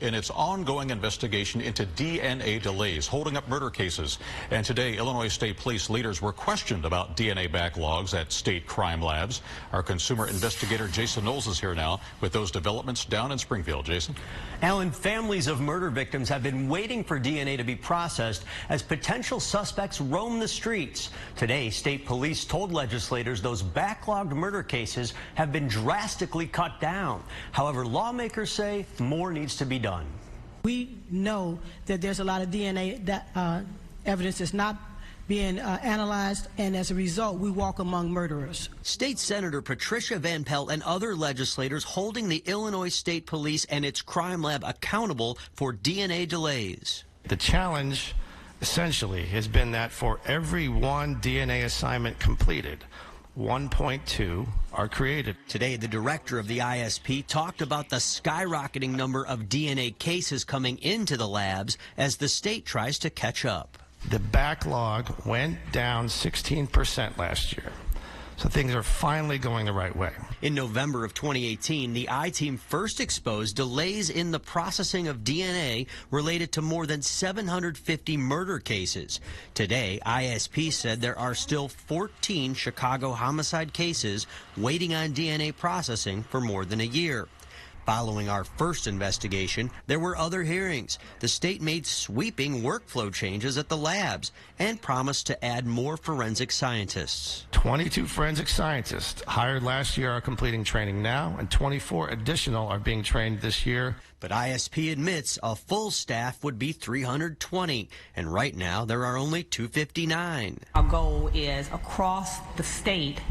in its ongoing investigation into DNA delays holding up murder cases. And today, Illinois State Police leaders were questioned about DNA backlogs at state crime labs. Our consumer investigator Jason Knowles is here now with those developments down in Springfield. Jason? Alan, families of murder victims have been waiting for DNA to be processed as potential suspects roam the streets. Today, state police told legislators those backlogged murder cases have been drastically cut down. However, lawmakers say more needs to be done. We know that there's a lot of DNA evidence that's not being analyzed, and as a result, we walk among murderers. State Senator Patricia Van Pelt and other legislators holding the Illinois State Police and its crime lab accountable for DNA delays. The challenge essentially has been that for every one DNA assignment completed, 1.2 are created. Today, the director of the ISP talked about the skyrocketing number of DNA cases coming into the labs as the state tries to catch up. The backlog went down 16% last year. So things are finally going the right way. In November of 2018, the I-Team first exposed delays in the processing of DNA related to more than 750 murder cases. Today, ISP said there are still 14 Chicago homicide cases waiting on DNA processing for more than a year. Following our first investigation, there were other hearings. The state made sweeping workflow changes at the labs and promised to add more forensic scientists. 22 forensic scientists hired last year are completing training now, and 24 additional are being trained this year. But ISP admits a full staff would be 320, and right now there are only 259. Our goal is across the state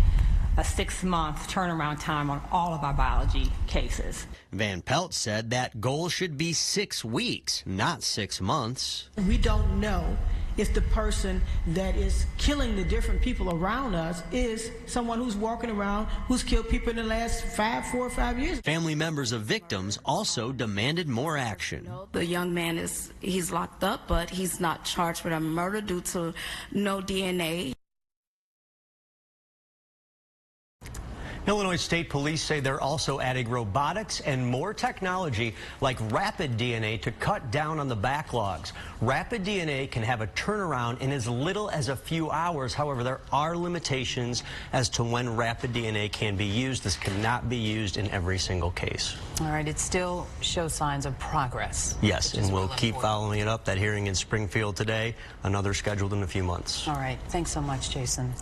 a 6-month turnaround time on all of our biology cases. Van Pelt said that goal should be 6 weeks, not 6 months. We don't know if the person that is killing the different people around us is someone who's walking around who's killed people in the last 4 or 5 years. Family members of victims also demanded more action. The young man he's locked up, but he's not charged with a murder due to no DNA. Illinois State Police say they're also adding robotics and more technology like rapid DNA to cut down on the backlogs. Rapid DNA can have a turnaround in as little as a few hours. However, there are limitations as to when rapid DNA can be used. This cannot be used in every single case. All right, it still shows signs of progress. Yes, and we'll keep following it up. That hearing in Springfield today, another scheduled in a few months. All right, thanks so much, Jason.